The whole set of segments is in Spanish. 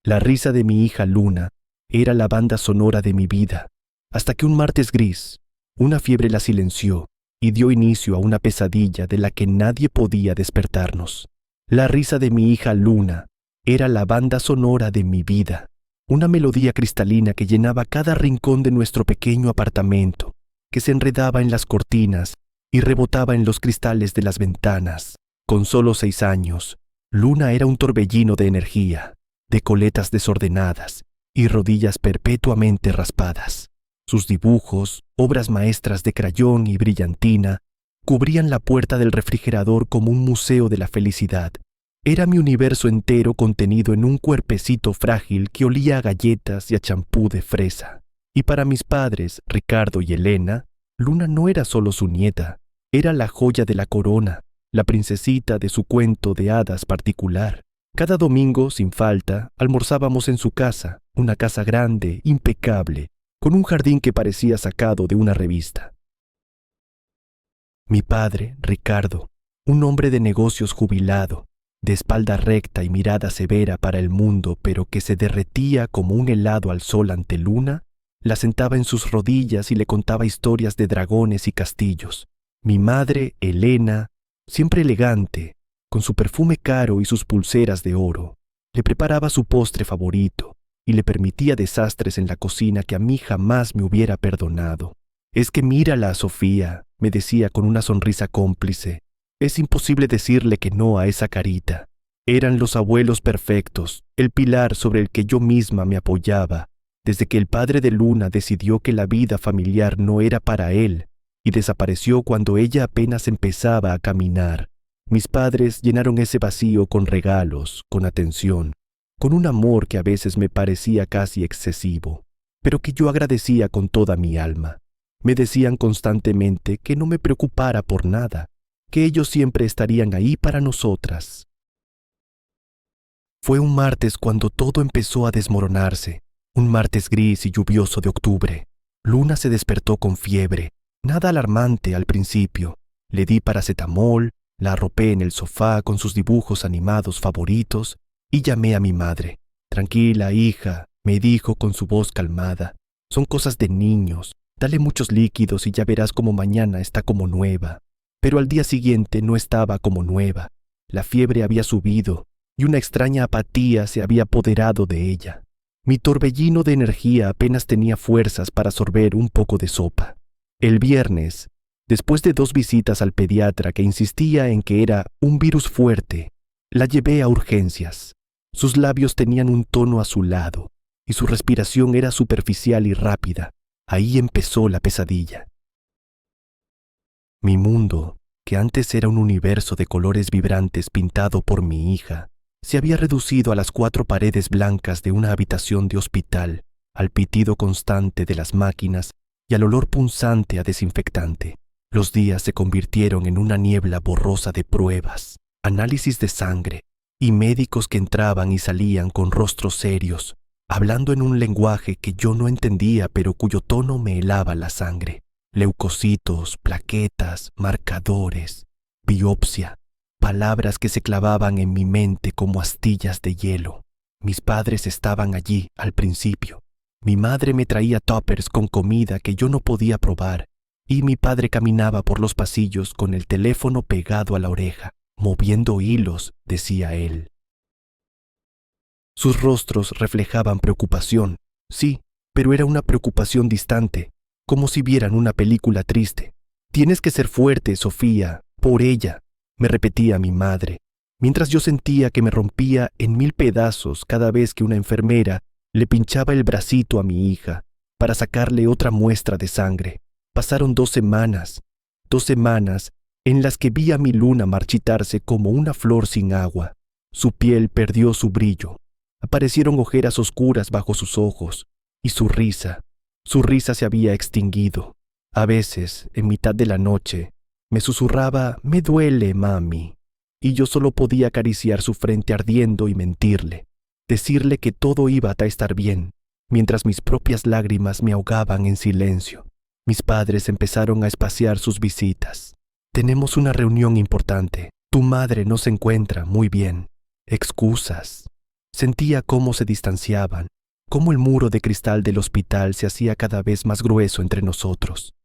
La risa de mi hija Luna era la banda sonora de mi vida, hasta que un martes gris, una fiebre la silenció y dio inicio a una pesadilla de la que nadie podía despertarnos. La risa de mi hija Luna era la banda sonora de mi vida, una melodía cristalina que llenaba cada rincón de nuestro pequeño apartamento, que se enredaba en las cortinas y rebotaba en los cristales de las ventanas. Con solo 6 años, Luna era un torbellino de energía, de coletas desordenadas y rodillas perpetuamente raspadas. Sus dibujos, obras maestras de crayón y brillantina, cubrían la puerta del refrigerador como un museo de la felicidad. Era mi universo entero contenido en un cuerpecito frágil que olía a galletas y a champú de fresa. Y para mis padres, Ricardo y Elena, Luna no era solo su nieta, era la joya de la corona, la princesita de su cuento de hadas particular. Cada domingo, sin falta, almorzábamos en su casa, una casa grande, impecable, con un jardín que parecía sacado de una revista. Mi padre, Ricardo, un hombre de negocios jubilado, de espalda recta y mirada severa para el mundo, pero que se derretía como un helado al sol ante Luna, la sentaba en sus rodillas y le contaba historias de dragones y castillos. Mi madre, Elena, siempre elegante, con su perfume caro y sus pulseras de oro, le preparaba su postre favorito y le permitía desastres en la cocina que a mí jamás me hubiera perdonado. «Es que mírala, Sofía», me decía con una sonrisa cómplice. «Es imposible decirle que no a esa carita». Eran los abuelos perfectos, el pilar sobre el que yo misma me apoyaba, desde que el padre de Luna decidió que la vida familiar no era para él y desapareció cuando ella apenas empezaba a caminar. Mis padres llenaron ese vacío con regalos, con atención, con un amor que a veces me parecía casi excesivo, pero que yo agradecía con toda mi alma. Me decían constantemente que no me preocupara por nada, que ellos siempre estarían ahí para nosotras. Fue un martes cuando todo empezó a desmoronarse, un martes gris y lluvioso de octubre. Luna se despertó con fiebre, nada alarmante al principio. Le di paracetamol, la arropé en el sofá con sus dibujos animados favoritos y llamé a mi madre. «Tranquila, hija», me dijo con su voz calmada. «Son cosas de niños. Dale muchos líquidos y ya verás cómo mañana está como nueva». Pero al día siguiente no estaba como nueva. La fiebre había subido y una extraña apatía se había apoderado de ella. Mi torbellino de energía apenas tenía fuerzas para sorber un poco de sopa. El viernes, después de 2 visitas al pediatra que insistía en que era un virus fuerte, la llevé a urgencias. Sus labios tenían un tono azulado y su respiración era superficial y rápida. Ahí empezó la pesadilla. Mi mundo, que antes era un universo de colores vibrantes pintado por mi hija, se había reducido a las 4 paredes blancas de una habitación de hospital, al pitido constante de las máquinas y al olor punzante a desinfectante. Los días se convirtieron en una niebla borrosa de pruebas, análisis de sangre y médicos que entraban y salían con rostros serios, hablando en un lenguaje que yo no entendía pero cuyo tono me helaba la sangre. Leucocitos, plaquetas, marcadores, biopsia, palabras que se clavaban en mi mente como astillas de hielo. Mis padres estaban allí al principio. Mi madre me traía tuppers con comida que yo no podía probar, y mi padre caminaba por los pasillos con el teléfono pegado a la oreja, moviendo hilos, decía él. Sus rostros reflejaban preocupación, sí, pero era una preocupación distante, como si vieran una película triste. «Tienes que ser fuerte, Sofía, por ella», me repetía mi madre, mientras yo sentía que me rompía en 1000 pedazos cada vez que una enfermera le pinchaba el bracito a mi hija para sacarle otra muestra de sangre. Pasaron 2 semanas en las que vi a mi Luna marchitarse como una flor sin agua. Su piel perdió su brillo, aparecieron ojeras oscuras bajo sus ojos y su risa se había extinguido. A veces, en mitad de la noche, me susurraba «Me duele, mami», y yo solo podía acariciar su frente ardiendo y mentirle, decirle que todo iba a estar bien, mientras mis propias lágrimas me ahogaban en silencio. Mis padres empezaron a espaciar sus visitas. «Tenemos una reunión importante. Tu madre no se encuentra muy bien. Excusas». Sentía cómo se distanciaban, cómo el muro de cristal del hospital se hacía cada vez más grueso entre nosotros.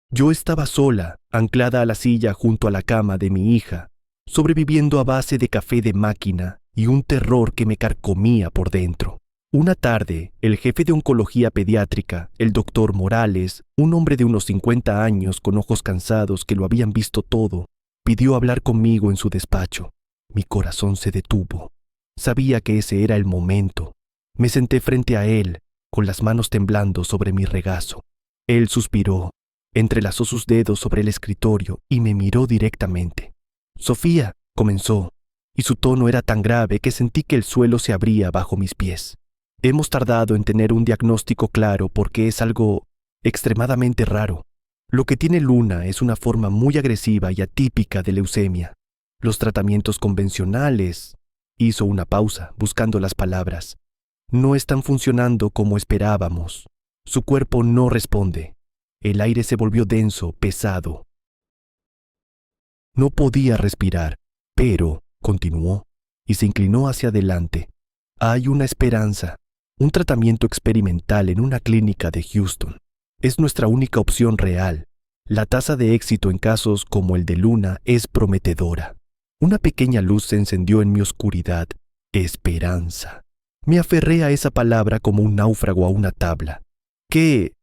Yo estaba sola, anclada a la silla junto a la cama de mi hija, sobreviviendo a base de café de máquina y un terror que me carcomía por dentro. Una tarde, el jefe de oncología pediátrica, el doctor Morales, un hombre de unos 50 años con ojos cansados que lo habían visto todo, pidió hablar conmigo en su despacho. Mi corazón se detuvo. Sabía que ese era el momento. Me senté frente a él, con las manos temblando sobre mi regazo. Él suspiró, entrelazó sus dedos sobre el escritorio y me miró directamente. «Sofía», comenzó, y su tono era tan grave que sentí que el suelo se abría bajo mis pies. «Hemos tardado en tener un diagnóstico claro porque es algo extremadamente raro. Lo que tiene Luna es una forma muy agresiva y atípica de leucemia. Los tratamientos convencionales», hizo una pausa, buscando las palabras, «no están funcionando como esperábamos. Su cuerpo no responde». El aire se volvió denso, pesado. No podía respirar, pero, continuó, y se inclinó hacia adelante. «Hay una esperanza. Un tratamiento experimental en una clínica de Houston. Es nuestra única opción real. La tasa de éxito en casos como el de Luna es prometedora». Una pequeña luz se encendió en mi oscuridad. Esperanza. Me aferré a esa palabra como un náufrago a una tabla. ¿Qué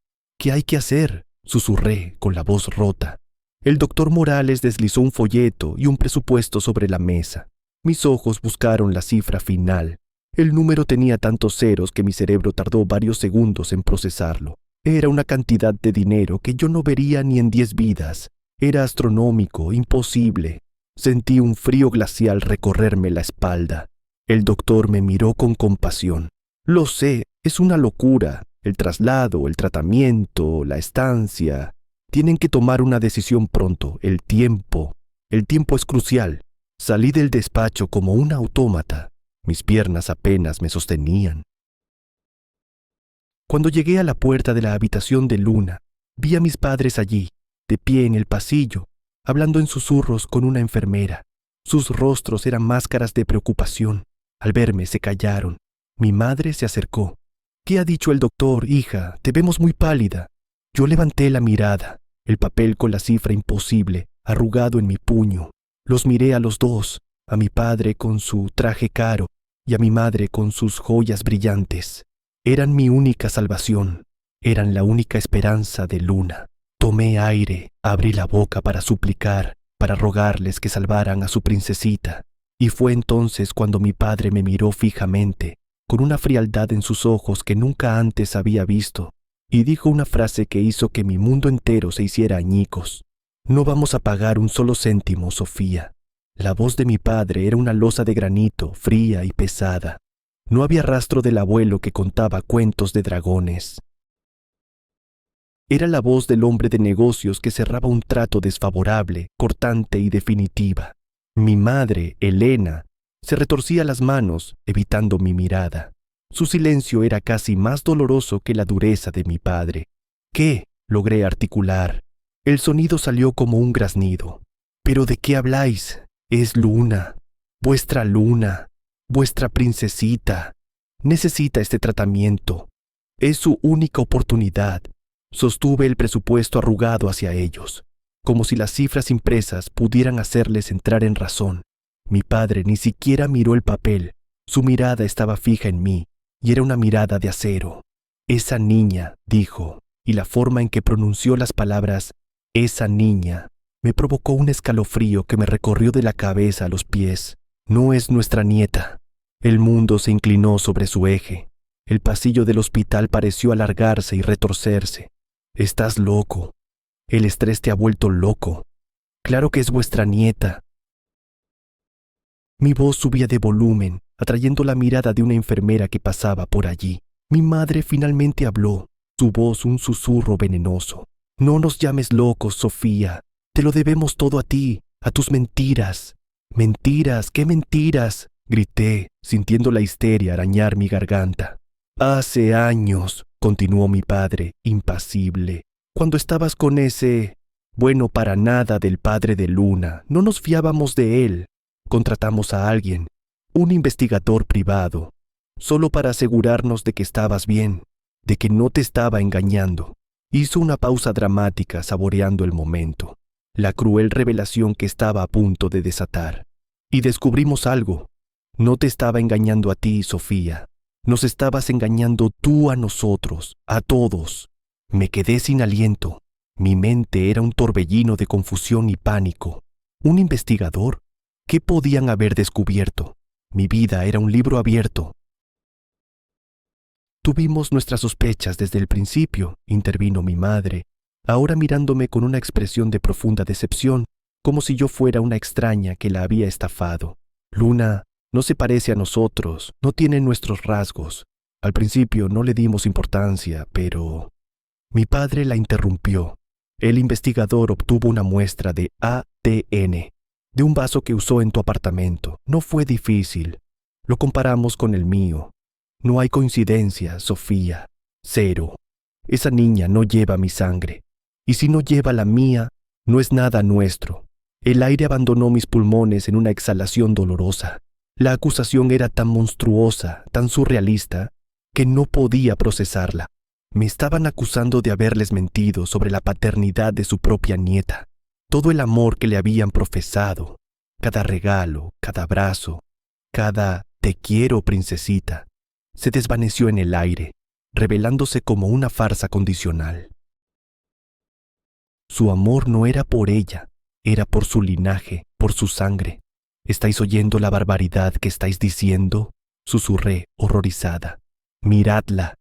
hay que hacer?», susurré con la voz rota. El doctor Morales deslizó un folleto y un presupuesto sobre la mesa. Mis ojos buscaron la cifra final. El número tenía tantos ceros que mi cerebro tardó varios segundos en procesarlo. Era una cantidad de dinero que yo no vería ni en 10 vidas. Era astronómico, imposible. Sentí un frío glacial recorrerme la espalda. El doctor me miró con compasión. «Lo sé, es una locura. El traslado, el tratamiento, la estancia. Tienen que tomar una decisión pronto. El tiempo es crucial». Salí del despacho como un autómata. Mis piernas apenas me sostenían. Cuando llegué a la puerta de la habitación de Luna, vi a mis padres allí, de pie en el pasillo, hablando en susurros con una enfermera. Sus rostros eran máscaras de preocupación. Al verme se callaron. Mi madre se acercó. «¿Qué ha dicho el doctor, hija? Te vemos muy pálida». Yo levanté la mirada, el papel con la cifra imposible, arrugado en mi puño. Los miré a los dos, a mi padre con su traje caro y a mi madre con sus joyas brillantes. Eran mi única salvación, eran la única esperanza de Luna. Tomé aire, abrí la boca para suplicar, para rogarles que salvaran a su princesita. Y fue entonces cuando mi padre me miró fijamente, con una frialdad en sus ojos que nunca antes había visto, y dijo una frase que hizo que mi mundo entero se hiciera añicos. «No vamos a pagar un solo céntimo, Sofía». La voz de mi padre era una losa de granito, fría y pesada. No había rastro del abuelo que contaba cuentos de dragones. Era la voz del hombre de negocios que cerraba un trato desfavorable, cortante y definitiva. Mi madre, Elena, se retorcía las manos, evitando mi mirada. Su silencio era casi más doloroso que la dureza de mi padre. «¿Qué?», logré articular. El sonido salió como un graznido. «¿Pero de qué habláis? Es Luna, vuestra princesita. Necesita este tratamiento. Es su única oportunidad». Sostuve el presupuesto arrugado hacia ellos, como si las cifras impresas pudieran hacerles entrar en razón. Mi padre ni siquiera miró el papel. Su mirada estaba fija en mí, y era una mirada de acero. «Esa niña», dijo, y la forma en que pronunció las palabras «esa niña» me provocó un escalofrío que me recorrió de la cabeza a los pies. «No es nuestra nieta». El mundo se inclinó sobre su eje. El pasillo del hospital pareció alargarse y retorcerse. «Estás loco. El estrés te ha vuelto loco. Claro que es vuestra nieta». Mi voz subía de volumen, atrayendo la mirada de una enfermera que pasaba por allí. Mi madre finalmente habló, su voz un susurro venenoso. «No nos llames locos, Sofía. Te lo debemos todo a ti, a tus mentiras». «¿Mentiras? ¿Qué mentiras?», grité, sintiendo la histeria arañar mi garganta. «Hace años», continuó mi padre, impasible, «cuando estabas con ese bueno para nada del padre de Luna, no nos fiábamos de él. Contratamos a alguien, un investigador privado, solo para asegurarnos de que estabas bien, de que no te estaba engañando. Hizo una pausa dramática saboreando el momento, la cruel revelación que estaba a punto de desatar. Y descubrimos algo. No te estaba engañando a ti, Sofía. Nos estabas engañando tú a nosotros, a todos. Me quedé sin aliento. Mi mente era un torbellino de confusión y pánico. ¿Un investigador? ¿Qué podían haber descubierto? Mi vida era un libro abierto. Tuvimos nuestras sospechas desde el principio, intervino mi madre, ahora mirándome con una expresión de profunda decepción, como si yo fuera una extraña que la había estafado. Luna no se parece a nosotros, no tiene nuestros rasgos. Al principio no le dimos importancia, pero... Mi padre la interrumpió. El investigador obtuvo una muestra de ADN, de un vaso que usó en tu apartamento. No fue difícil. Lo comparamos con el mío. No hay coincidencia, Sofía. Cero. Esa niña no lleva mi sangre. Y si no lleva la mía, no es nada nuestro. El aire abandonó mis pulmones en una exhalación dolorosa. La acusación era tan monstruosa, tan surrealista, que no podía procesarla. Me estaban acusando de haberles mentido sobre la paternidad de su propia nieta. Todo el amor que le habían profesado, cada regalo, cada abrazo, cada «te quiero, princesita», se desvaneció en el aire, revelándose como una farsa condicional. Su amor no era por ella, era por su linaje, por su sangre. ¿Estáis oyendo la barbaridad que estáis diciendo?, susurré, horrorizada. Miradla.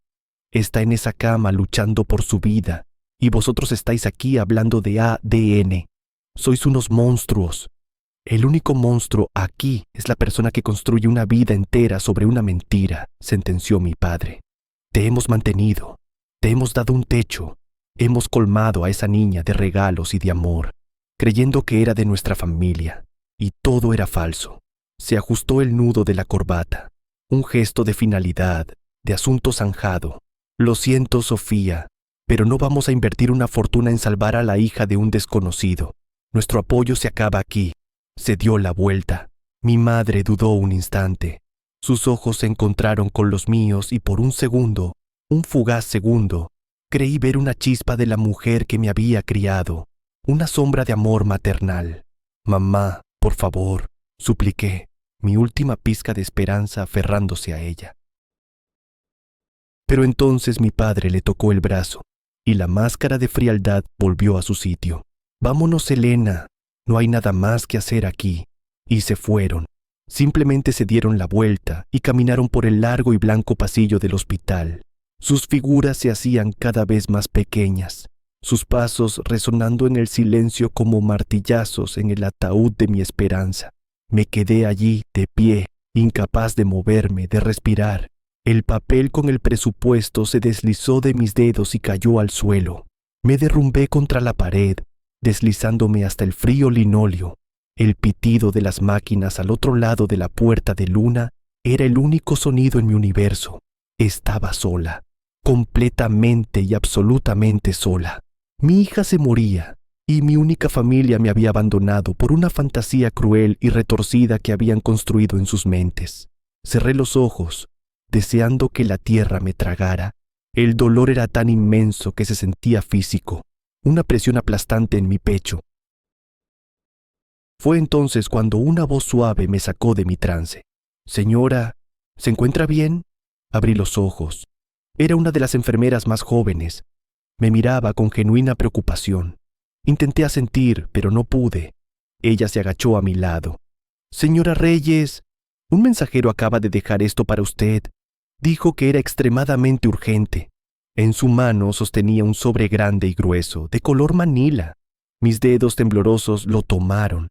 Está en esa cama luchando por su vida, y vosotros estáis aquí hablando de ADN. Sois unos monstruos. El único monstruo aquí es la persona que construye una vida entera sobre una mentira, sentenció mi padre. Te hemos mantenido, te hemos dado un techo, hemos colmado a esa niña de regalos y de amor, creyendo que era de nuestra familia, y todo era falso. Se ajustó el nudo de la corbata, un gesto de finalidad, de asunto zanjado. Lo siento, Sofía, pero no vamos a invertir una fortuna en salvar a la hija de un desconocido. Nuestro apoyo se acaba aquí. Se dio la vuelta. Mi madre dudó un instante. Sus ojos se encontraron con los míos y por un segundo, un fugaz segundo, creí ver una chispa de la mujer que me había criado, una sombra de amor maternal. Mamá, por favor, supliqué, mi última pizca de esperanza aferrándose a ella. Pero entonces mi padre le tocó el brazo, y la máscara de frialdad volvió a su sitio. Vámonos, Elena, no hay nada más que hacer aquí. Y se fueron. Simplemente se dieron la vuelta y caminaron por el largo y blanco pasillo del hospital. Sus figuras se hacían cada vez más pequeñas, sus pasos resonando en el silencio como martillazos en el ataúd de mi esperanza. Me quedé allí, de pie, incapaz de moverme, de respirar. El papel con el presupuesto se deslizó de mis dedos y cayó al suelo. Me derrumbé contra la pared, deslizándome hasta el frío linóleo. El pitido de las máquinas al otro lado de la puerta de Luna era el único sonido en mi universo. Estaba sola, completamente y absolutamente sola. Mi hija se moría, y mi única familia me había abandonado por una fantasía cruel y retorcida que habían construido en sus mentes. Cerré los ojos, deseando que la tierra me tragara. El dolor era tan inmenso que se sentía físico, una presión aplastante en mi pecho. Fue entonces cuando una voz suave me sacó de mi trance. «Señora, ¿se encuentra bien?» Abrí los ojos. Era una de las enfermeras más jóvenes. Me miraba con genuina preocupación. Intenté asentir, pero no pude. Ella se agachó a mi lado. «Señora Reyes, un mensajero acaba de dejar esto para usted. Dijo que era extremadamente urgente». En su mano sostenía un sobre grande y grueso, de color manila. Mis dedos temblorosos lo tomaron.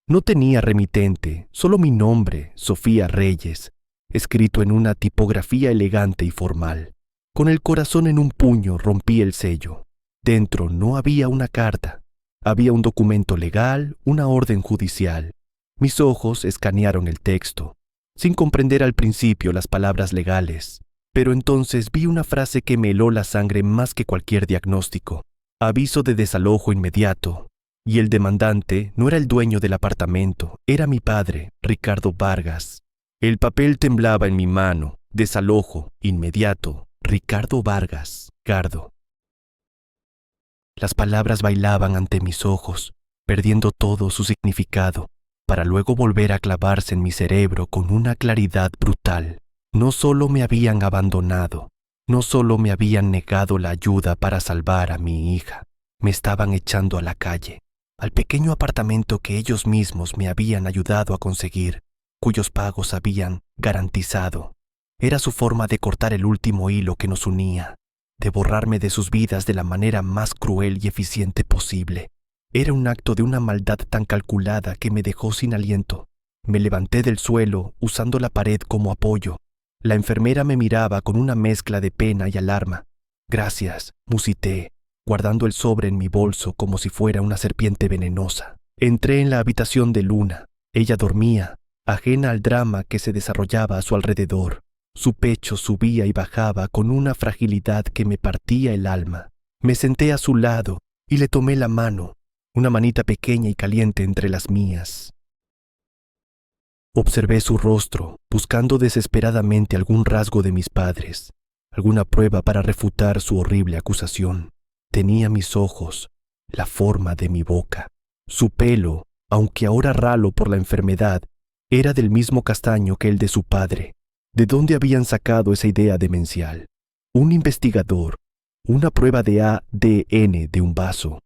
No tenía remitente, solo mi nombre, Sofía Reyes, escrito en una tipografía elegante y formal. Con el corazón en un puño rompí el sello. Dentro no había una carta. Había un documento legal, una orden judicial. Mis ojos escanearon el texto, sin comprender al principio las palabras legales. Pero entonces vi una frase que me heló la sangre más que cualquier diagnóstico. Aviso de desalojo inmediato. Y el demandante no era el dueño del apartamento, era mi padre, Ricardo Vargas. El papel temblaba en mi mano. Desalojo, inmediato. Ricardo Vargas, Gardo. Las palabras bailaban ante mis ojos, perdiendo todo su significado, para luego volver a clavarse en mi cerebro con una claridad brutal. No solo me habían abandonado, no solo me habían negado la ayuda para salvar a mi hija, me estaban echando a la calle, al pequeño apartamento que ellos mismos me habían ayudado a conseguir, cuyos pagos habían garantizado. Era su forma de cortar el último hilo que nos unía, de borrarme de sus vidas de la manera más cruel y eficiente posible. Era un acto de una maldad tan calculada que me dejó sin aliento. Me levanté del suelo usando la pared como apoyo. La enfermera me miraba con una mezcla de pena y alarma. Gracias, musité, guardando el sobre en mi bolso como si fuera una serpiente venenosa. Entré en la habitación de Luna. Ella dormía, ajena al drama que se desarrollaba a su alrededor. Su pecho subía y bajaba con una fragilidad que me partía el alma. Me senté a su lado y le tomé la mano, una manita pequeña y caliente entre las mías. Observé su rostro, buscando desesperadamente algún rasgo de mis padres, alguna prueba para refutar su horrible acusación. Tenía mis ojos, la forma de mi boca. Su pelo, aunque ahora ralo por la enfermedad, era del mismo castaño que el de su padre. ¿De dónde habían sacado esa idea demencial? Un investigador, una prueba de ADN de un vaso.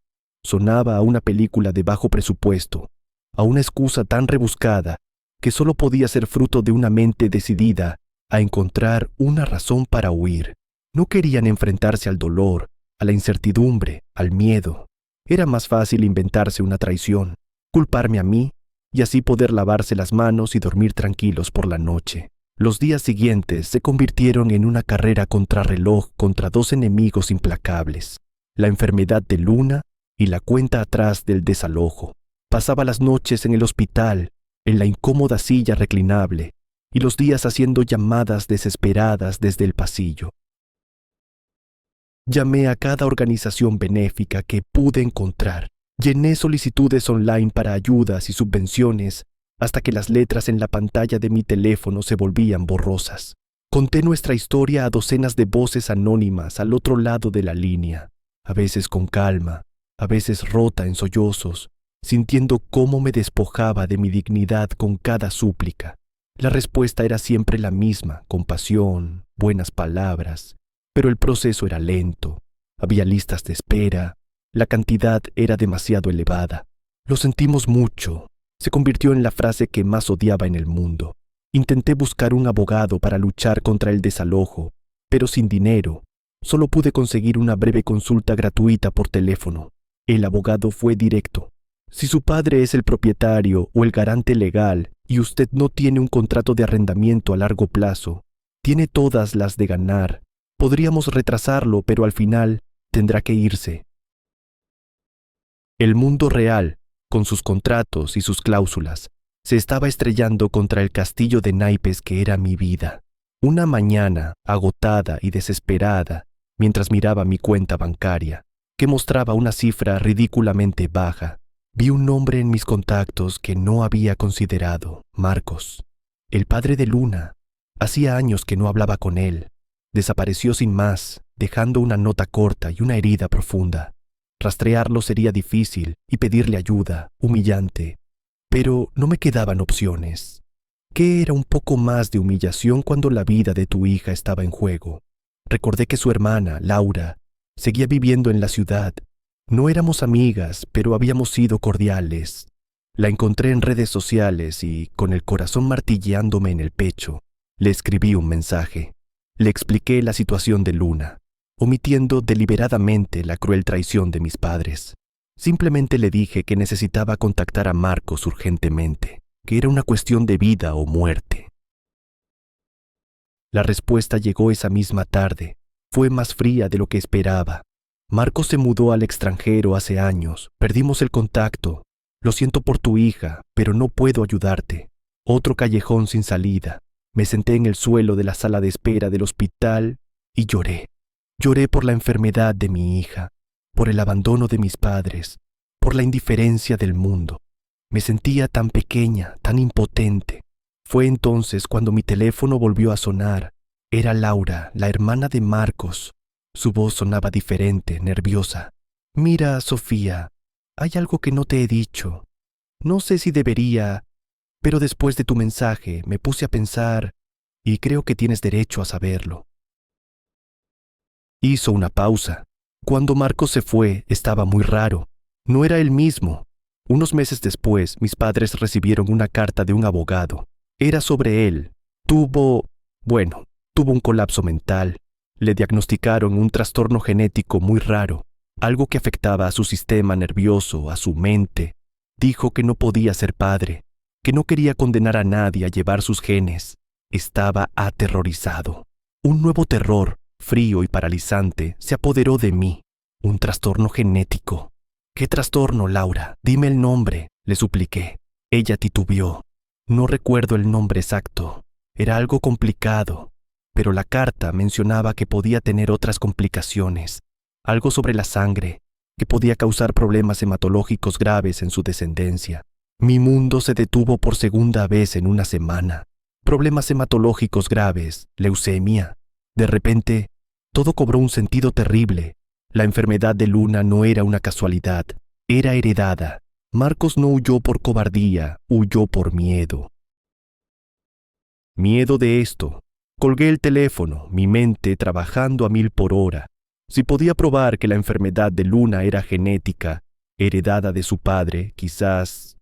Sonaba a una película de bajo presupuesto, a una excusa tan rebuscada que solo podía ser fruto de una mente decidida a encontrar una razón para huir. No querían enfrentarse al dolor, a la incertidumbre, al miedo. Era más fácil inventarse una traición, culparme a mí y así poder lavarse las manos y dormir tranquilos por la noche. Los días siguientes se convirtieron en una carrera contrarreloj contra dos enemigos implacables, la enfermedad de Luna y la cuenta atrás del desalojo. Pasaba las noches en el hospital, en la incómoda silla reclinable, y los días haciendo llamadas desesperadas desde el pasillo. Llamé a cada organización benéfica que pude encontrar. Llené solicitudes online para ayudas y subvenciones hasta que las letras en la pantalla de mi teléfono se volvían borrosas. Conté nuestra historia a docenas de voces anónimas al otro lado de la línea, a veces con calma, a veces rota en sollozos, sintiendo cómo me despojaba de mi dignidad con cada súplica. La respuesta era siempre la misma, compasión, buenas palabras, pero el proceso era lento, había listas de espera, la cantidad era demasiado elevada. Lo sentimos mucho. Se convirtió en la frase que más odiaba en el mundo. Intenté buscar un abogado para luchar contra el desalojo, pero sin dinero. Solo pude conseguir una breve consulta gratuita por teléfono. El abogado fue directo. Si su padre es el propietario o el garante legal y usted no tiene un contrato de arrendamiento a largo plazo, tiene todas las de ganar. Podríamos retrasarlo, pero al final tendrá que irse. El mundo real, con sus contratos y sus cláusulas, se estaba estrellando contra el castillo de naipes que era mi vida. Una mañana, agotada y desesperada, mientras miraba mi cuenta bancaria, que mostraba una cifra ridículamente baja, vi un nombre en mis contactos que no había considerado: Marcos, el padre de Luna. Hacía años que no hablaba con él. Desapareció sin más, dejando una nota corta y una herida profunda. Rastrearlo sería difícil y pedirle ayuda, humillante. Pero no me quedaban opciones. ¿Qué era un poco más de humillación cuando la vida de tu hija estaba en juego? Recordé que su hermana, Laura, seguía viviendo en la ciudad. No éramos amigas, pero habíamos sido cordiales. La encontré en redes sociales y, con el corazón martilleándome en el pecho, le escribí un mensaje. Le expliqué la situación de Luna, omitiendo deliberadamente la cruel traición de mis padres. Simplemente le dije que necesitaba contactar a Marcos urgentemente, que era una cuestión de vida o muerte. La respuesta llegó esa misma tarde. Fue más fría de lo que esperaba. Marcos se mudó al extranjero hace años. Perdimos el contacto. Lo siento por tu hija, pero no puedo ayudarte. Otro callejón sin salida. Me senté en el suelo de la sala de espera del hospital y lloré. Lloré por la enfermedad de mi hija, por el abandono de mis padres, por la indiferencia del mundo. Me sentía tan pequeña, tan impotente. Fue entonces cuando mi teléfono volvió a sonar. Era Laura, la hermana de Marcos. Su voz sonaba diferente, nerviosa. «Mira, Sofía, hay algo que no te he dicho. No sé si debería, pero después de tu mensaje me puse a pensar y creo que tienes derecho a saberlo». Hizo una pausa. Cuando Marcos se fue, estaba muy raro. No era él mismo. Unos meses después, mis padres recibieron una carta de un abogado. Era sobre él. Tuvo un colapso mental. Le diagnosticaron un trastorno genético muy raro, algo que afectaba a su sistema nervioso, a su mente. Dijo que no podía ser padre, que no quería condenar a nadie a llevar sus genes. Estaba aterrorizado. Un nuevo terror, frío y paralizante, se apoderó de mí. Un trastorno genético. «¿Qué trastorno, Laura? Dime el nombre», le supliqué. Ella titubeó. «No recuerdo el nombre exacto. Era algo complicado, pero la carta mencionaba que podía tener otras complicaciones. Algo sobre la sangre, que podía causar problemas hematológicos graves en su descendencia. Mi mundo se detuvo por segunda vez en una semana. Problemas hematológicos graves, leucemia. De repente, todo cobró un sentido terrible. La enfermedad de Luna no era una casualidad, era heredada. Marcos no huyó por cobardía, huyó por miedo. Miedo de esto. Colgué el teléfono, mi mente trabajando a 1000 por hora. Si podía probar que la enfermedad de Luna era genética, heredada de su padre, quizás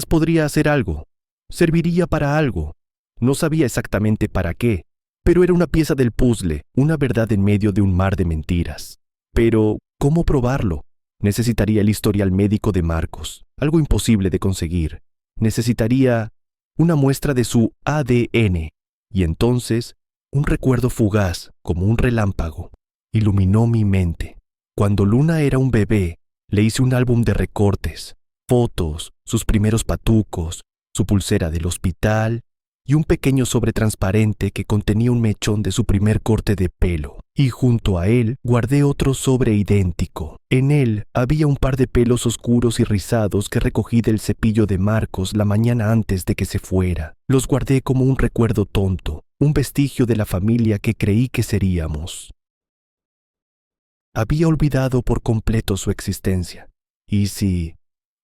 podría hacer algo. Serviría para algo. No sabía exactamente para qué, pero era una pieza del puzzle, una verdad en medio de un mar de mentiras. Pero, ¿cómo probarlo? Necesitaría el historial médico de Marcos, algo imposible de conseguir. Necesitaría una muestra de su ADN, y entonces, un recuerdo fugaz, como un relámpago, iluminó mi mente. Cuando Luna era un bebé, le hice un álbum de recortes, fotos, sus primeros patucos, su pulsera del hospital y un pequeño sobre transparente que contenía un mechón de su primer corte de pelo. Y junto a él guardé otro sobre idéntico. En él había un par de pelos oscuros y rizados que recogí del cepillo de Marcos la mañana antes de que se fuera. Los guardé como un recuerdo tonto, un vestigio de la familia que creí que seríamos. Había olvidado por completo su existencia. ¿Y si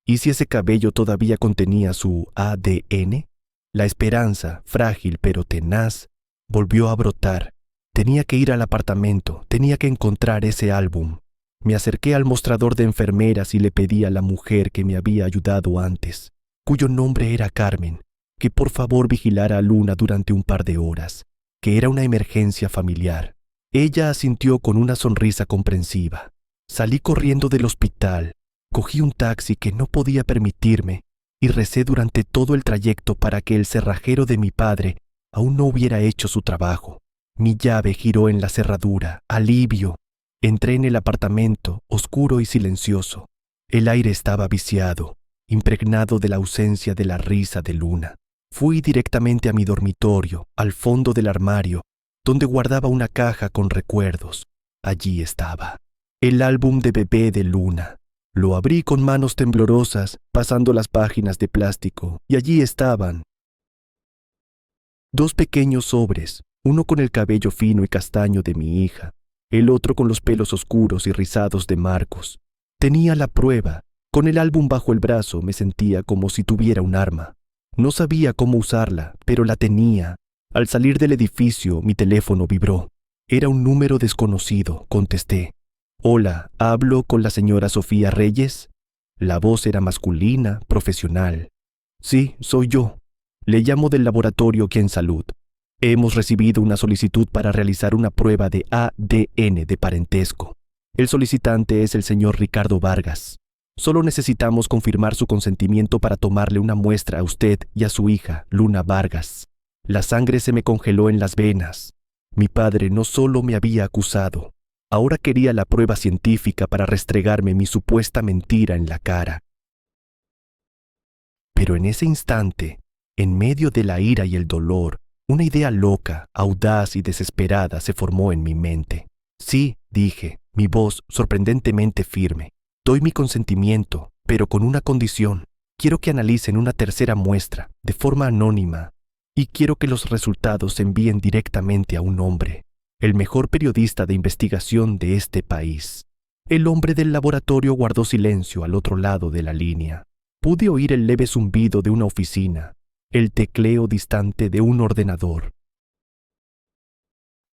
ese cabello todavía contenía su ADN? La esperanza, frágil pero tenaz, volvió a brotar. Tenía que ir al apartamento, tenía que encontrar ese álbum. Me acerqué al mostrador de enfermeras y le pedí a la mujer que me había ayudado antes, cuyo nombre era Carmen, que por favor vigilara a Luna durante un par de horas, que era una emergencia familiar. Ella asintió con una sonrisa comprensiva. Salí corriendo del hospital, cogí un taxi que no podía permitirme y recé durante todo el trayecto para que el cerrajero de mi padre aún no hubiera hecho su trabajo. Mi llave giró en la cerradura. Alivio. Entré en el apartamento, oscuro y silencioso. El aire estaba viciado, impregnado de la ausencia de la risa de Luna. Fui directamente a mi dormitorio, al fondo del armario, donde guardaba una caja con recuerdos. Allí estaba, el álbum de bebé de Luna. Lo abrí con manos temblorosas, pasando las páginas de plástico, y allí estaban 2 pequeños sobres, uno con el cabello fino y castaño de mi hija, el otro con los pelos oscuros y rizados de Marcos. Tenía la prueba. Con el álbum bajo el brazo me sentía como si tuviera un arma. No sabía cómo usarla, pero la tenía. Al salir del edificio, mi teléfono vibró. Era un número desconocido, contesté. «Hola, ¿hablo con la señora Sofía Reyes?» La voz era masculina, profesional. «Sí, soy yo. Le llamo del laboratorio Quien Salud. Hemos recibido una solicitud para realizar una prueba de ADN de parentesco. El solicitante es el señor Ricardo Vargas. Solo necesitamos confirmar su consentimiento para tomarle una muestra a usted y a su hija, Luna Vargas». La sangre se me congeló en las venas. Mi padre no solo me había acusado, ahora quería la prueba científica para restregarme mi supuesta mentira en la cara. Pero en ese instante, en medio de la ira y el dolor, una idea loca, audaz y desesperada se formó en mi mente. «Sí», dije, mi voz sorprendentemente firme. «Doy mi consentimiento, pero con una condición. Quiero que analicen una tercera muestra, de forma anónima, y quiero que los resultados se envíen directamente a un hombre, el mejor periodista de investigación de este país. El hombre del laboratorio guardó silencio al otro lado de la línea. Pude oír el leve zumbido de una oficina, el tecleo distante de un ordenador.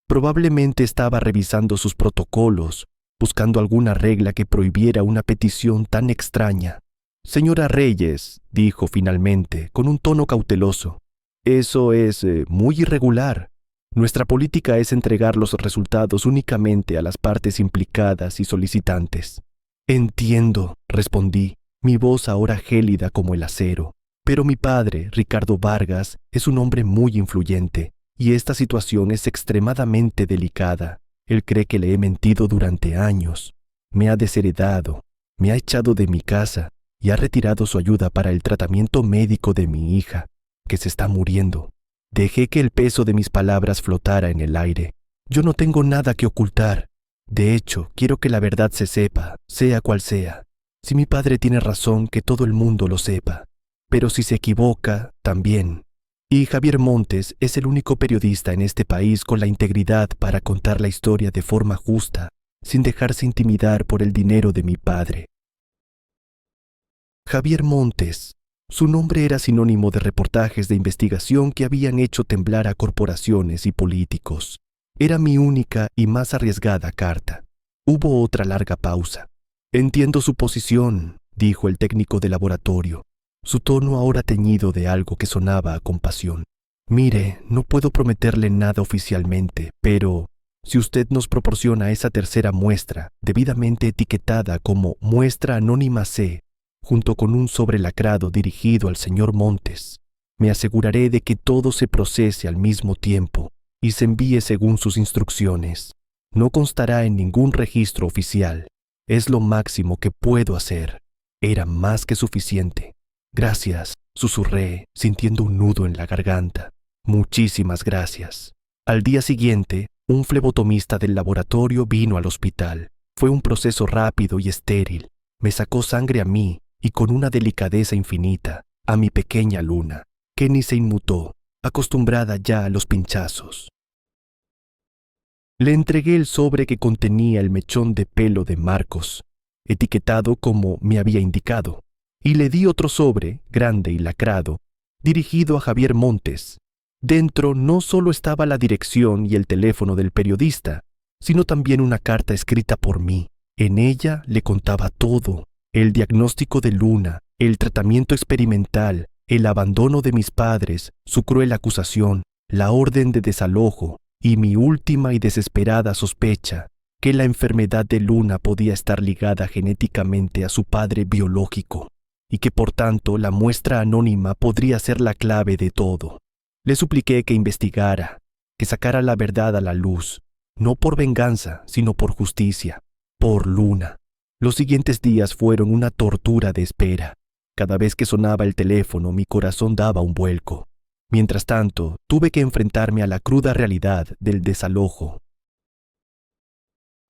Probablemente estaba revisando sus protocolos, buscando alguna regla que prohibiera una petición tan extraña. «Señora Reyes», dijo finalmente, con un tono cauteloso, «eso es muy irregular. Nuestra política es entregar los resultados únicamente a las partes implicadas y solicitantes». «Entiendo», respondí, mi voz ahora gélida como el acero. «Pero mi padre, Ricardo Vargas, es un hombre muy influyente, y esta situación es extremadamente delicada. Él cree que le he mentido durante años. Me ha desheredado, me ha echado de mi casa y ha retirado su ayuda para el tratamiento médico de mi hija, que se está muriendo». Dejé que el peso de mis palabras flotara en el aire. Yo no tengo nada que ocultar. De hecho, quiero que la verdad se sepa, sea cual sea. Si mi padre tiene razón, que todo el mundo lo sepa. Pero si se equivoca, también. Y Javier Montes es el único periodista en este país con la integridad para contar la historia de forma justa, sin dejarse intimidar por el dinero de mi padre. Javier Montes. Su nombre era sinónimo de reportajes de investigación que habían hecho temblar a corporaciones y políticos. Era mi única y más arriesgada carta. Hubo otra larga pausa. «Entiendo su posición», dijo el técnico de laboratorio, su tono ahora teñido de algo que sonaba a compasión. «Mire, no puedo prometerle nada oficialmente, pero si usted nos proporciona esa tercera muestra, debidamente etiquetada como muestra anónima C, junto con un sobre lacrado dirigido al señor Montes, me aseguraré de que todo se procese al mismo tiempo y se envíe según sus instrucciones. No constará en ningún registro oficial. Es lo máximo que puedo hacer». Era más que suficiente. «Gracias», susurré, sintiendo un nudo en la garganta. «Muchísimas gracias». Al día siguiente, un flebotomista del laboratorio vino al hospital. Fue un proceso rápido y estéril. Me sacó sangre a mí, y con una delicadeza infinita, a mi pequeña Luna, que ni se inmutó, acostumbrada ya a los pinchazos. Le entregué el sobre que contenía el mechón de pelo de Marcos, etiquetado como me había indicado, y le di otro sobre, grande y lacrado, dirigido a Javier Montes. Dentro no solo estaba la dirección y el teléfono del periodista, sino también una carta escrita por mí. En ella le contaba todo: el diagnóstico de Luna, el tratamiento experimental, el abandono de mis padres, su cruel acusación, la orden de desalojo y mi última y desesperada sospecha, que la enfermedad de Luna podía estar ligada genéticamente a su padre biológico y que por tanto la muestra anónima podría ser la clave de todo. Le supliqué que investigara, que sacara la verdad a la luz, no por venganza, sino por justicia, por Luna. Los siguientes días fueron una tortura de espera. Cada vez que sonaba el teléfono, mi corazón daba un vuelco. Mientras tanto, tuve que enfrentarme a la cruda realidad del desalojo.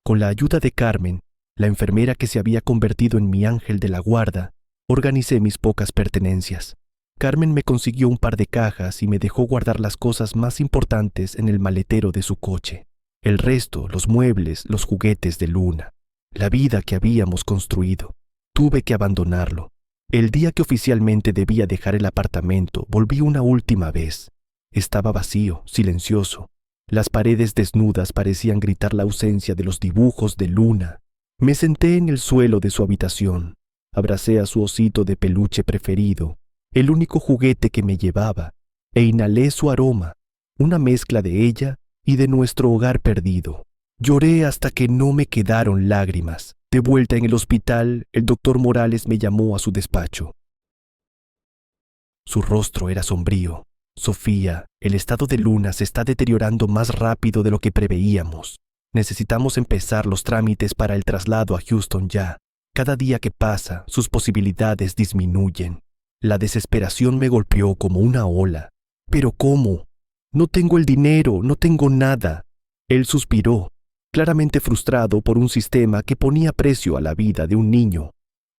Con la ayuda de Carmen, la enfermera que se había convertido en mi ángel de la guarda, organicé mis pocas pertenencias. Carmen me consiguió un par de cajas y me dejó guardar las cosas más importantes en el maletero de su coche. El resto, los muebles, los juguetes de Luna, la vida que habíamos construido, tuve que abandonarlo. El día que oficialmente debía dejar el apartamento, volví una última vez. Estaba vacío, silencioso. Las paredes desnudas parecían gritar la ausencia de los dibujos de Luna. Me senté en el suelo de su habitación, abracé a su osito de peluche preferido, el único juguete que me llevaba, e inhalé su aroma, una mezcla de ella y de nuestro hogar perdido. Lloré hasta que no me quedaron lágrimas. De vuelta en el hospital, el doctor Morales me llamó a su despacho. Su rostro era sombrío. «Sofía, el estado de Luna se está deteriorando más rápido de lo que preveíamos. Necesitamos empezar los trámites para el traslado a Houston ya. Cada día que pasa, sus posibilidades disminuyen». La desesperación me golpeó como una ola. «¿Pero cómo? No tengo el dinero, no tengo nada». Él suspiró, claramente frustrado por un sistema que ponía precio a la vida de un niño.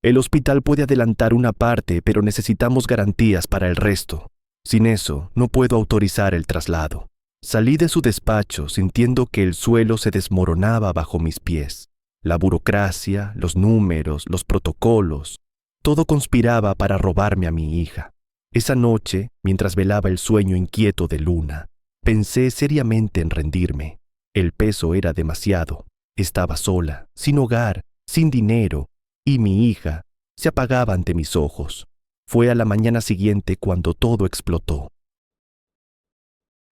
«El hospital puede adelantar una parte, pero necesitamos garantías para el resto. Sin eso, no puedo autorizar el traslado. Salí de su despacho sintiendo que el suelo se desmoronaba bajo mis pies. La burocracia, los números, los protocolos, todo conspiraba para robarme a mi hija. Esa noche, mientras velaba el sueño inquieto de Luna, pensé seriamente en rendirme. El peso era demasiado. Estaba sola, sin hogar, sin dinero, y mi hija se apagaba ante mis ojos. Fue a la mañana siguiente cuando todo explotó.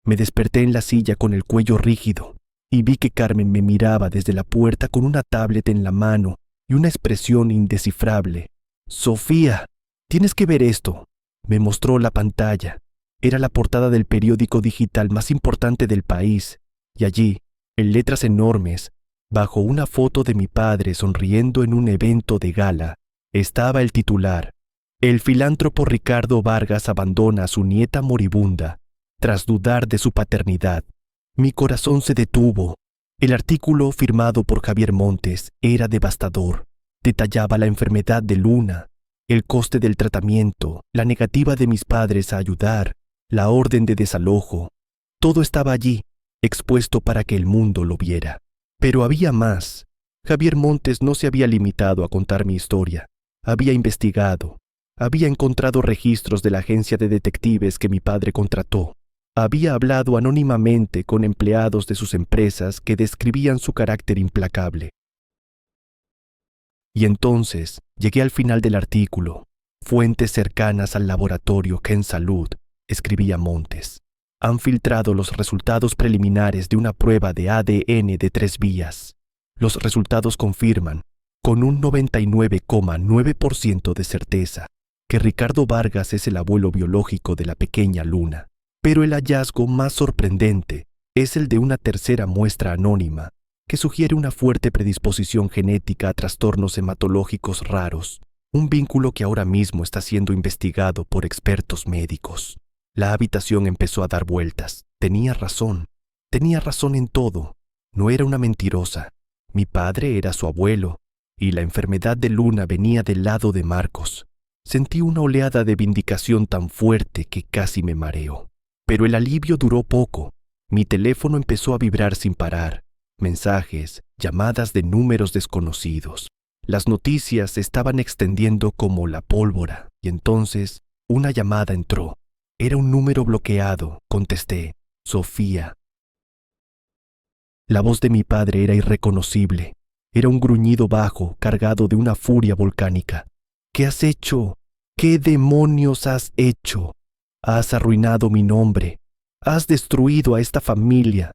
Me desperté en la silla con el cuello rígido y vi que Carmen me miraba desde la puerta con una tablet en la mano y una expresión indescifrable. «Sofía, tienes que ver esto». Me mostró la pantalla. Era la portada del periódico digital más importante del país, y allí, en letras enormes, bajo una foto de mi padre sonriendo en un evento de gala, estaba el titular: «El filántropo Ricardo Vargas abandona a su nieta moribunda tras dudar de su paternidad». Mi corazón se detuvo. El artículo, firmado por Javier Montes, era devastador. Detallaba la enfermedad de Luna, el coste del tratamiento, la negativa de mis padres a ayudar, la orden de desalojo. Todo estaba allí, expuesto para que el mundo lo viera. Pero había más. Javier Montes no se había limitado a contar mi historia. Había investigado. Había encontrado registros de la agencia de detectives que mi padre contrató. Había hablado anónimamente con empleados de sus empresas que describían su carácter implacable. Y entonces llegué al final del artículo. Fuentes cercanas al laboratorio Ken Salud, escribía Montes, han filtrado los resultados preliminares de una prueba de ADN de 3 vías. Los resultados confirman, con un 99,9% de certeza, que Ricardo Vargas es el abuelo biológico de la pequeña Luna. Pero el hallazgo más sorprendente es el de una tercera muestra anónima que sugiere una fuerte predisposición genética a trastornos hematológicos raros, un vínculo que ahora mismo está siendo investigado por expertos médicos. La habitación empezó a dar vueltas. Tenía razón en todo. No era una mentirosa. Mi padre era su abuelo, y la enfermedad de Luna venía del lado de Marcos. Sentí una oleada de vindicación tan fuerte que casi me mareó. Pero el alivio duró poco. Mi teléfono empezó a vibrar sin parar. Mensajes, llamadas de números desconocidos. Las noticias se estaban extendiendo como la pólvora, y entonces una llamada entró. Era un número bloqueado. Contesté: «Sofía». La voz de mi padre era irreconocible. Era un gruñido bajo, cargado de una furia volcánica. «¿Qué has hecho? ¿Qué demonios has hecho? Has arruinado mi nombre. Has destruido a esta familia».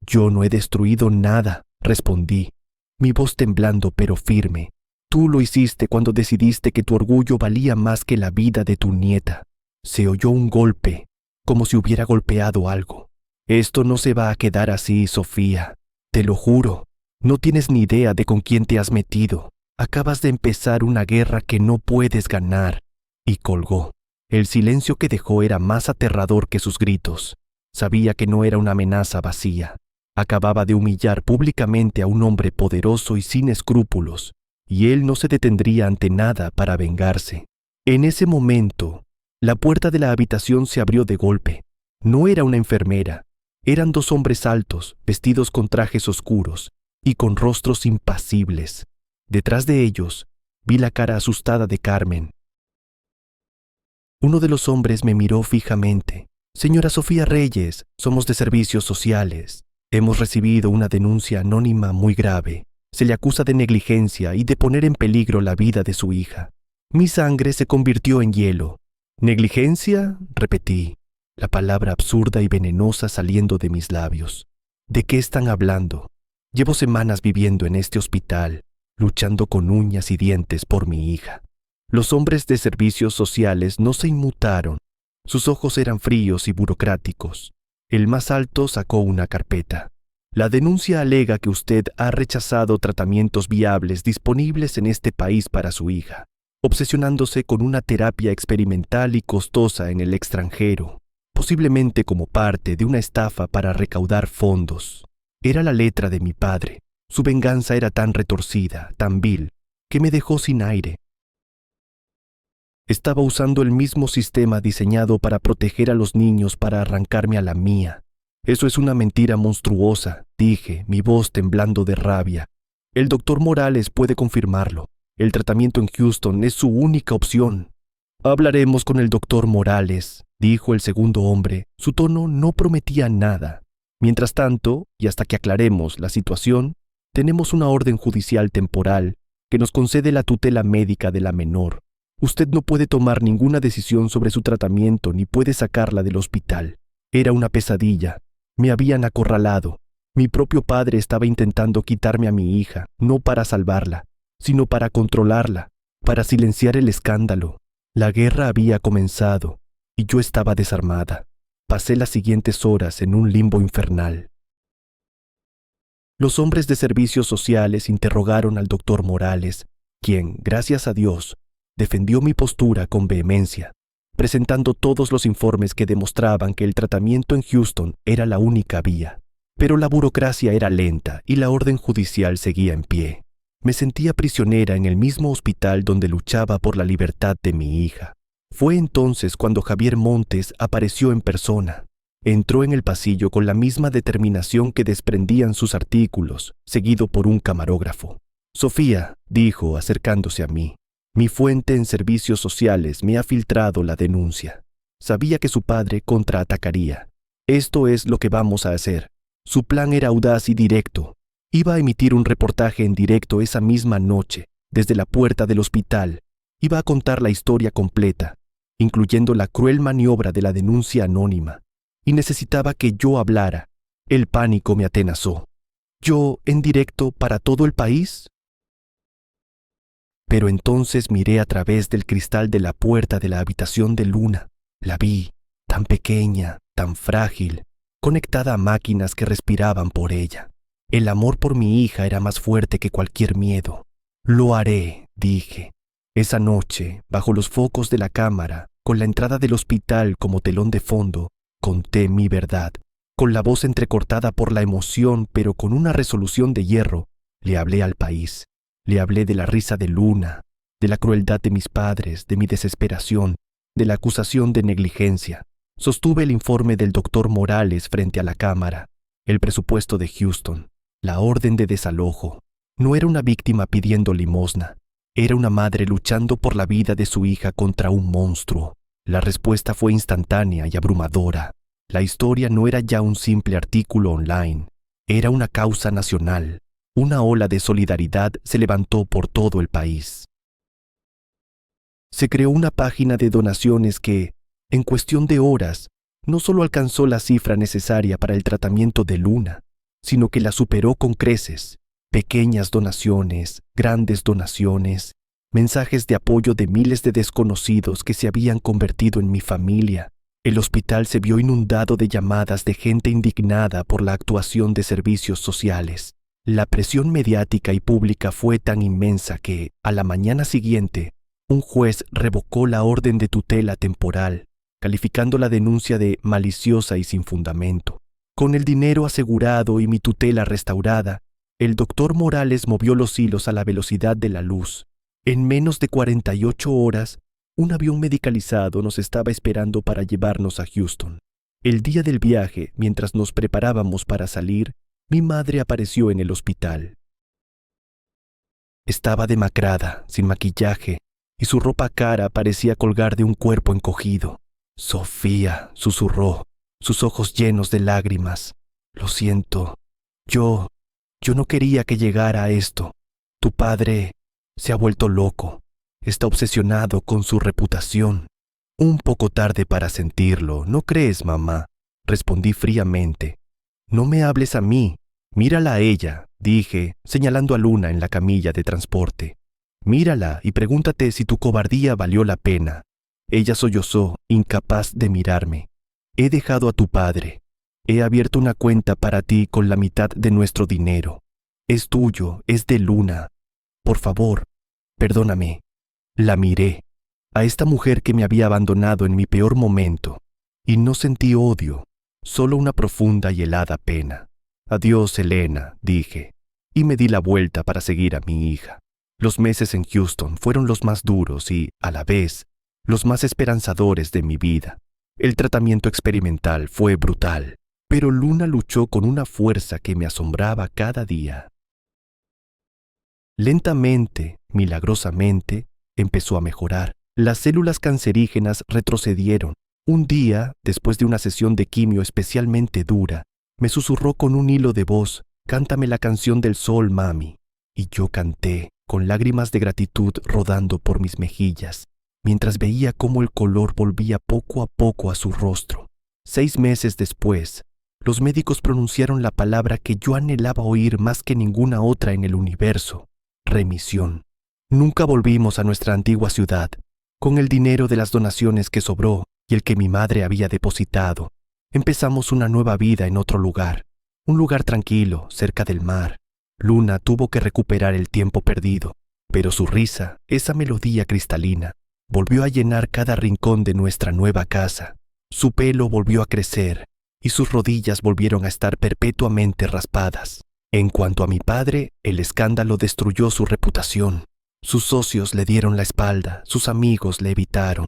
«Yo no he destruido nada», respondí, mi voz temblando pero firme. «Tú lo hiciste cuando decidiste que tu orgullo valía más que la vida de tu nieta». Se oyó un golpe, como si hubiera golpeado algo. «Esto no se va a quedar así, Sofía. Te lo juro. No tienes ni idea de con quién te has metido. Acabas de empezar una guerra que no puedes ganar». Y colgó. El silencio que dejó era más aterrador que sus gritos. Sabía que no era una amenaza vacía. Acababa de humillar públicamente a un hombre poderoso y sin escrúpulos, y él no se detendría ante nada para vengarse. En ese momento, la puerta de la habitación se abrió de golpe. No era una enfermera. Eran 2 hombres altos, vestidos con trajes oscuros y con rostros impasibles. Detrás de ellos, vi la cara asustada de Carmen. Uno de los hombres me miró fijamente. «Señora Sofía Reyes, somos de servicios sociales. Hemos recibido una denuncia anónima muy grave. Se le acusa de negligencia y de poner en peligro la vida de su hija». Mi sangre se convirtió en hielo. «¿Negligencia?», repetí, la palabra absurda y venenosa saliendo de mis labios. «¿De qué están hablando? Llevo semanas viviendo en este hospital, luchando con uñas y dientes por mi hija». Los hombres de servicios sociales no se inmutaron. Sus ojos eran fríos y burocráticos. El más alto sacó una carpeta. «La denuncia alega que usted ha rechazado tratamientos viables disponibles en este país para su hija, obsesionándose con una terapia experimental y costosa en el extranjero, posiblemente como parte de una estafa para recaudar fondos». Era la letra de mi padre. Su venganza era tan retorcida, tan vil, que me dejó sin aire. Estaba usando el mismo sistema diseñado para proteger a los niños para arrancarme a la mía. Eso es una mentira monstruosa, dije, mi voz temblando de rabia. El doctor Morales puede confirmarlo. El tratamiento en Houston es su única opción. Hablaremos con el doctor Morales, dijo el segundo hombre. Su tono no prometía nada. Mientras tanto, y hasta que aclaremos la situación, tenemos una orden judicial temporal que nos concede la tutela médica de la menor. Usted no puede tomar ninguna decisión sobre su tratamiento ni puede sacarla del hospital. Era una pesadilla. Me habían acorralado. Mi propio padre estaba intentando quitarme a mi hija, no para salvarla, sino para controlarla, para silenciar el escándalo. La guerra había comenzado y yo estaba desarmada. Pasé las siguientes horas en un limbo infernal. Los hombres de servicios sociales interrogaron al doctor Morales, quien, gracias a Dios, defendió mi postura con vehemencia, presentando todos los informes que demostraban que el tratamiento en Houston era la única vía. Pero la burocracia era lenta y la orden judicial seguía en pie. Me sentía prisionera en el mismo hospital donde luchaba por la libertad de mi hija. Fue entonces cuando Javier Montes apareció en persona. Entró en el pasillo con la misma determinación que desprendían sus artículos, seguido por un camarógrafo. «Sofía», dijo, acercándose a mí, «mi fuente en servicios sociales me ha filtrado la denuncia. Sabía que su padre contraatacaría. Esto es lo que vamos a hacer». Su plan era audaz y directo. Iba a emitir un reportaje en directo esa misma noche, desde la puerta del hospital. Iba a contar la historia completa, incluyendo la cruel maniobra de la denuncia anónima. Y necesitaba que yo hablara. El pánico me atenazó. ¿Yo en directo para todo el país? Pero entonces miré a través del cristal de la puerta de la habitación de Luna. La vi, tan pequeña, tan frágil, conectada a máquinas que respiraban por ella. El amor por mi hija era más fuerte que cualquier miedo. «Lo haré», dije. Esa noche, bajo los focos de la cámara, con la entrada del hospital como telón de fondo, conté mi verdad. Con la voz entrecortada por la emoción, pero con una resolución de hierro, le hablé al país. Le hablé de la risa de Luna, de la crueldad de mis padres, de mi desesperación, de la acusación de negligencia. Sostuve el informe del doctor Morales frente a la cámara, el presupuesto de Houston, la orden de desalojo. No era una víctima pidiendo limosna, era una madre luchando por la vida de su hija contra un monstruo. La respuesta fue instantánea y abrumadora. La historia no era ya un simple artículo online, era una causa nacional. Una ola de solidaridad se levantó por todo el país. Se creó una página de donaciones que, en cuestión de horas, no solo alcanzó la cifra necesaria para el tratamiento de Luna, sino que la superó con creces. Pequeñas donaciones, grandes donaciones, mensajes de apoyo de miles de desconocidos que se habían convertido en mi familia. El hospital se vio inundado de llamadas de gente indignada por la actuación de servicios sociales. La presión mediática y pública fue tan inmensa que, a la mañana siguiente, un juez revocó la orden de tutela temporal, calificando la denuncia de maliciosa y sin fundamento. Con el dinero asegurado y mi tutela restaurada, el doctor Morales movió los hilos a la velocidad de la luz. En menos de 48 horas, un avión medicalizado nos estaba esperando para llevarnos a Houston. El día del viaje, mientras nos preparábamos para salir, mi madre apareció en el hospital. Estaba demacrada, sin maquillaje, y su ropa cara parecía colgar de un cuerpo encogido. «Sofía», susurró, sus ojos llenos de lágrimas. «Lo siento. Yo no quería que llegara a esto. Tu padre se ha vuelto loco. Está obsesionado con su reputación». «Un poco tarde para sentirlo, ¿no crees, mamá?», respondí fríamente. «No me hables a mí, mírala a ella», dije, señalando a Luna en la camilla de transporte. «Mírala y pregúntate si tu cobardía valió la pena». Ella sollozó, incapaz de mirarme. «He dejado a tu padre. He abierto una cuenta para ti con la mitad de nuestro dinero. Es tuyo, es de Luna. Por favor, perdóname». La miré, a esta mujer que me había abandonado en mi peor momento, y no sentí odio, solo una profunda y helada pena. «Adiós, Elena», dije, y me di la vuelta para seguir a mi hija. Los meses en Houston fueron los más duros y, a la vez, los más esperanzadores de mi vida. El tratamiento experimental fue brutal, pero Luna luchó con una fuerza que me asombraba cada día. Lentamente, milagrosamente, empezó a mejorar. Las células cancerígenas retrocedieron. Un día, después de una sesión de quimio especialmente dura, me susurró con un hilo de voz: «Cántame la canción del sol, mami». Y yo canté, con lágrimas de gratitud rodando por mis mejillas, mientras veía cómo el color volvía poco a poco a su rostro. 6 meses después, los médicos pronunciaron la palabra que yo anhelaba oír más que ninguna otra en el universo: remisión. Nunca volvimos a nuestra antigua ciudad. Con el dinero de las donaciones que sobró y el que mi madre había depositado, empezamos una nueva vida en otro lugar, un lugar tranquilo, cerca del mar. Luna tuvo que recuperar el tiempo perdido, pero su risa, esa melodía cristalina, volvió a llenar cada rincón de nuestra nueva casa. Su pelo volvió a crecer y sus rodillas volvieron a estar perpetuamente raspadas. En cuanto a mi padre, el escándalo destruyó su reputación. Sus socios le dieron la espalda, sus amigos le evitaron.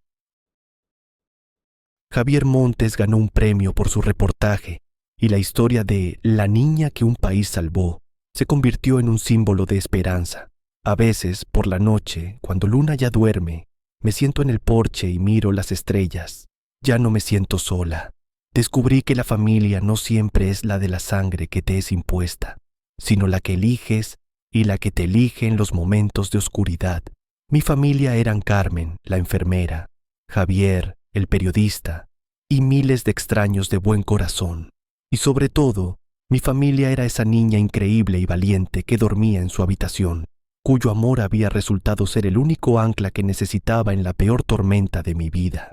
Javier Montes ganó un premio por su reportaje y la historia de La niña que un país salvó se convirtió en un símbolo de esperanza. A veces, por la noche, cuando Luna ya duerme, me siento en el porche y miro las estrellas. Ya no me siento sola. Descubrí que la familia no siempre es la de la sangre que te es impuesta, sino la que eliges y la que te elige en los momentos de oscuridad. Mi familia eran Carmen, la enfermera, Javier, el periodista, y miles de extraños de buen corazón. Y sobre todo, mi familia era esa niña increíble y valiente que dormía en su habitación, cuyo amor había resultado ser el único ancla que necesitaba en la peor tormenta de mi vida.